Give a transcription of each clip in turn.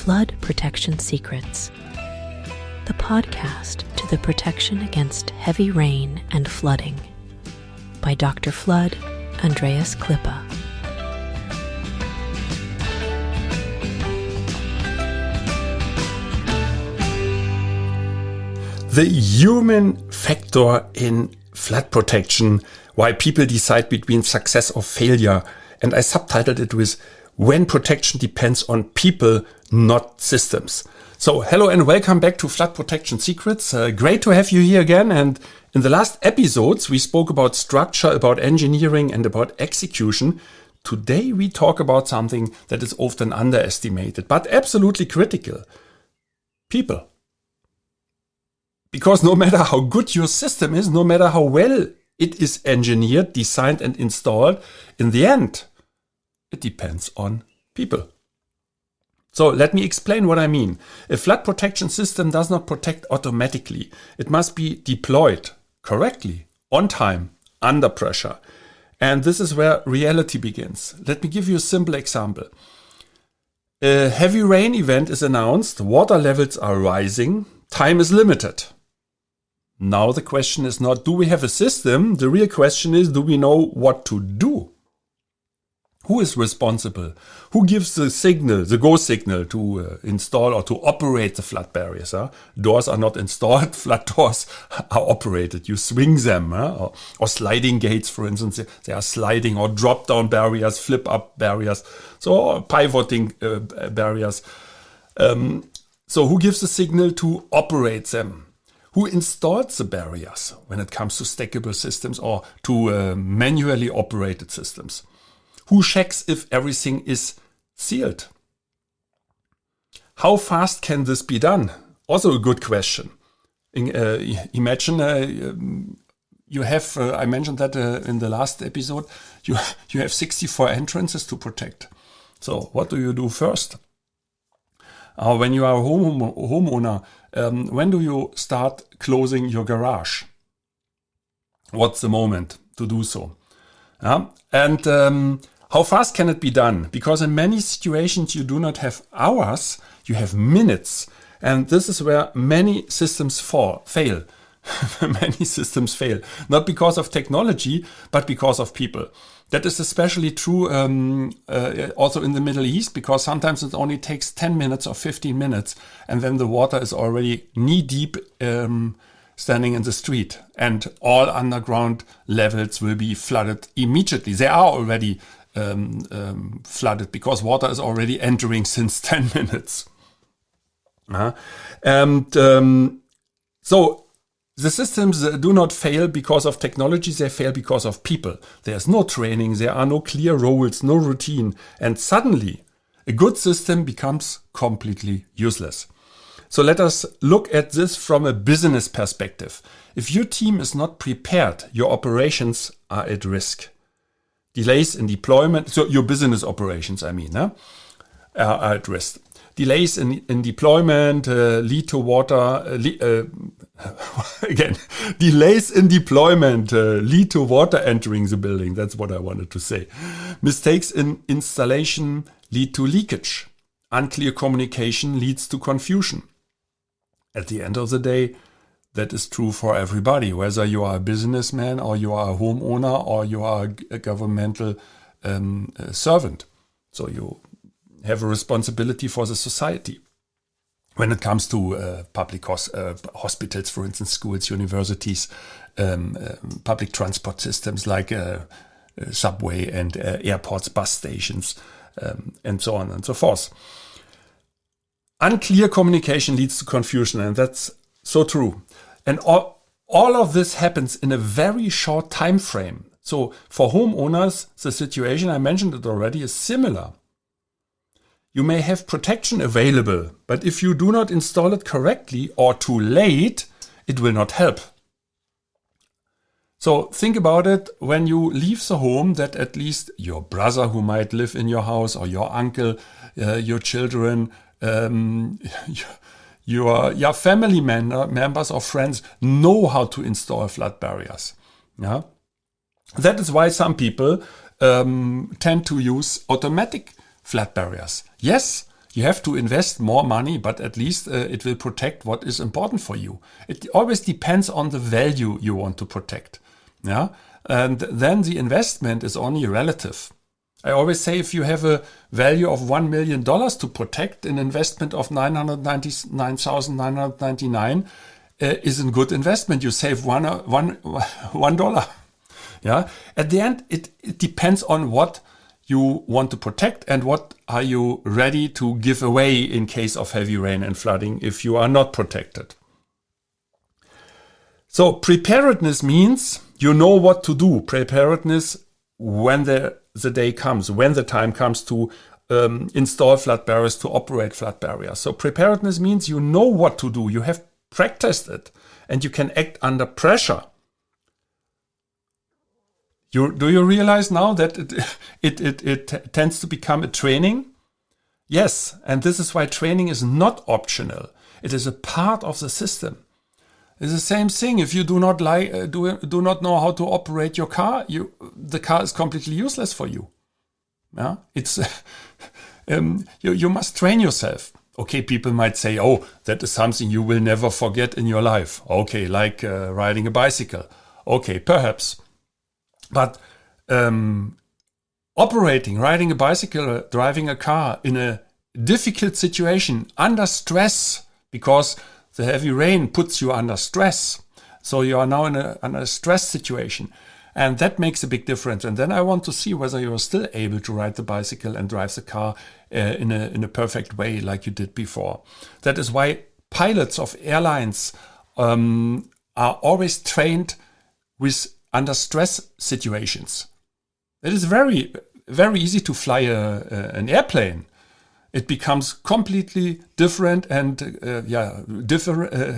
Flood Protection Secrets, the podcast to the protection against heavy rain and flooding, by Dr. Flood, Andreas Klippe. The human factor in flood protection, why people decide between success or failure. And I subtitled it with When Protection Depends on People, Not Systems. So hello and welcome back to Flood Protection Secrets. Great to have you here again. And in the last episodes, we spoke about structure, about engineering and about execution. Today we talk about something that is often underestimated, but absolutely critical. People. Because no matter how good your system is, no matter how well it is engineered, designed and installed, in the end, it depends on people. So let me explain what I mean. A flood protection system does not protect automatically. It must be deployed correctly, on time, under pressure. And this is where reality begins. Let me give you a simple example. A heavy rain event is announced, water levels are rising, time is limited. Now the question is not, do we have a system? The real question is, do we know what to do? Who is responsible? Who gives the signal, the go signal to install or to operate the flood barriers? Doors are not installed, flood doors are operated. You swing them, or sliding gates, for instance. They are sliding, or drop-down barriers, flip-up barriers, so pivoting barriers. So who gives the signal to operate them? Who installs the barriers when it comes to stackable systems or to manually operated systems? Who checks if everything is sealed? How fast can this be done? Also a good question. Imagine you have, I mentioned that in the last episode, you have 64 entrances to protect. So what do you do first? When you are a homeowner, when do you start closing your garage? What's the moment to do so? And how fast can it be done? Because in many situations you do not have hours, you have minutes. And this is where many systems fail. Many systems fail. Not because of technology, but because of people. That is especially true also in the Middle East, because sometimes it only takes 10 minutes or 15 minutes, and then the water is already knee-deep standing in the street, and all underground levels will be flooded immediately. They are already flooded because water is already entering since 10 minutes. So the systems do not fail because of technology, they fail because of people. There's no training, there are no clear roles, no routine, and suddenly a good system becomes completely useless. So let us look at this from a business perspective. If your team is not prepared, your operations are at risk. Delays in deployment, so your business operations, are at risk. Delays in deployment lead to water. Delays in deployment lead to water entering the building. That's what I wanted to say. Mistakes in installation lead to leakage. Unclear communication leads to confusion. At the end of the day, that is true for everybody, whether you are a businessman or you are a homeowner or you are a governmental servant. So you have a responsibility for the society. When it comes to public hospitals, for instance, schools, universities, public transport systems like subway and airports, bus stations, and so on and so forth. Unclear communication leads to confusion, and that's so true. And all of this happens in a very short time frame. So for homeowners, the situation, I mentioned it already, is similar. You may have protection available, but if you do not install it correctly or too late, it will not help. So think about it when you leave the home, that at least your brother who might live in your house, or your uncle, your children, your family members or friends know how to install flood barriers. Yeah? That is why some people tend to use automatic flood barriers. Yes, You have to invest more money, but at least it will protect what is important for you. It always depends on the value you want to protect. Yeah, and then the investment is only relative. I always say if you have a value of $1 million to protect, an investment of $999,999 is a good investment. You save $1. Yeah. At the end, it depends on what you want to protect and what are you ready to give away in case of heavy rain and flooding if you are not protected. So preparedness means you know what to do. Preparedness when the day comes, when the time comes to install flood barriers, to operate flood barriers. So preparedness means you know what to do. You have practiced it and you can act under pressure. Do you realize now that it tends to become a training? Yes, and this is why training is not optional. It is a part of the system. It's the same thing. If you do not know how to operate your car, the car is completely useless for you. Yeah, it's you must train yourself. Okay, people might say, "Oh, that is something you will never forget in your life." Okay, like riding a bicycle. Okay, perhaps. But riding a bicycle, driving a car in a difficult situation, under stress, because the heavy rain puts you under stress. So you are now in a stress situation. And that makes a big difference. And then I want to see whether you are still able to ride the bicycle and drive the car in a perfect way like you did before. That is why pilots of airlines are always trained under stress situations. It is very, very easy to fly an airplane. It becomes completely different and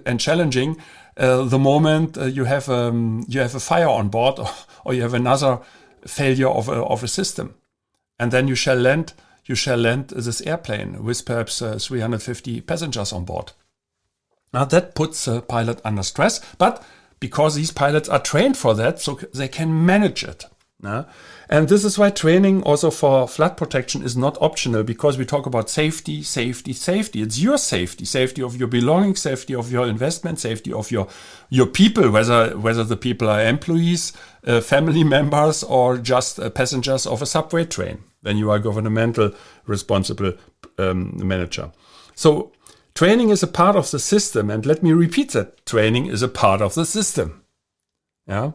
and challenging the moment you have a fire on board or you have another failure of a system, and then you shall land this airplane with perhaps 350 passengers on board. Now that puts a pilot under stress, but because these pilots are trained for that, so they can manage it. And this is why training also for flood protection is not optional, because we talk about safety, safety, safety. It's your safety, safety of your belongings, safety of your investment, safety of your people, whether the people are employees, family members, or just passengers of a subway train. Then you are governmental responsible manager. So training is a part of the system, and let me repeat that. Training is a part of the system. Yeah.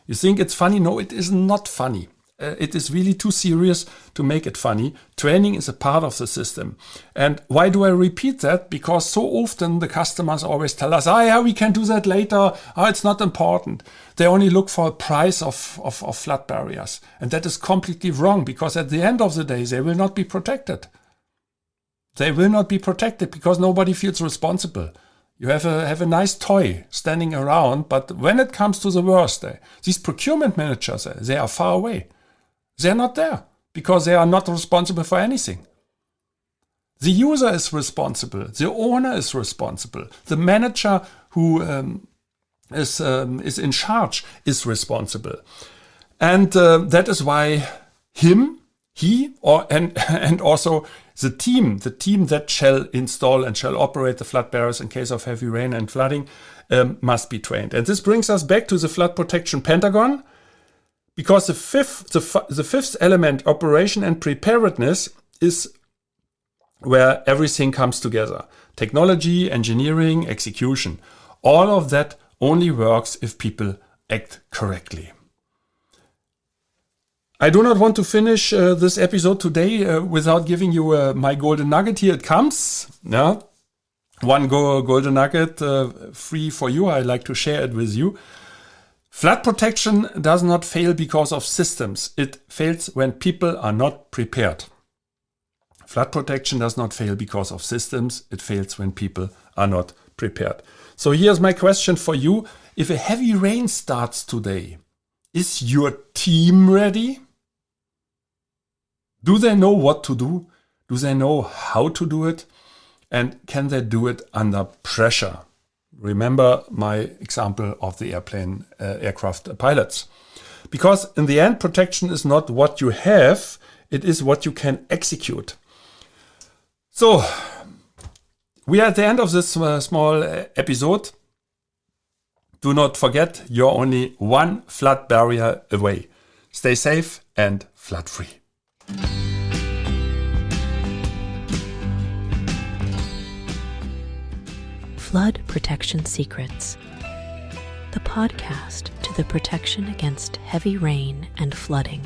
You think it's funny? No, it is not funny. It is really too serious to make it funny. Training is a part of the system. And why do I repeat that? Because so often the customers always tell us, yeah, we can do that later. It's not important. They only look for a price of flood barriers. And that is completely wrong, because at the end of the day, they will not be protected. They will not be protected because nobody feels responsible. You have a nice toy standing around, but when it comes to the worst, these procurement managers, they are far away. They're not there because they are not responsible for anything. The user is responsible. The owner is responsible. The manager who is in charge is responsible. And that is why and also the team that shall install and shall operate the flood barriers in case of heavy rain and flooding must be trained. And this brings us back to the flood protection pentagon, because the fifth element, operation and preparedness, is where everything comes together. Technology, engineering, execution. All of that only works if people act correctly. I do not want to finish this episode today without giving you my golden nugget. Here it comes. Yeah. One golden nugget free for you. I like to share it with you. Flood protection does not fail because of systems. It fails when people are not prepared. Flood protection does not fail because of systems. It fails when people are not prepared. So here's my question for you. If a heavy rain starts today, is your team ready? Do they know what to do? Do they know how to do it? And can they do it under pressure? Remember my example of the aircraft pilots. Because in the end, protection is not what you have, it is what you can execute. So, we are at the end of this small episode. Do not forget, you're only one flood barrier away. Stay safe and flood free. Flood Protection Secrets, the podcast to the protection against heavy rain and flooding,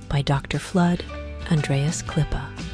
by Dr. Flood, Andreas Klippe.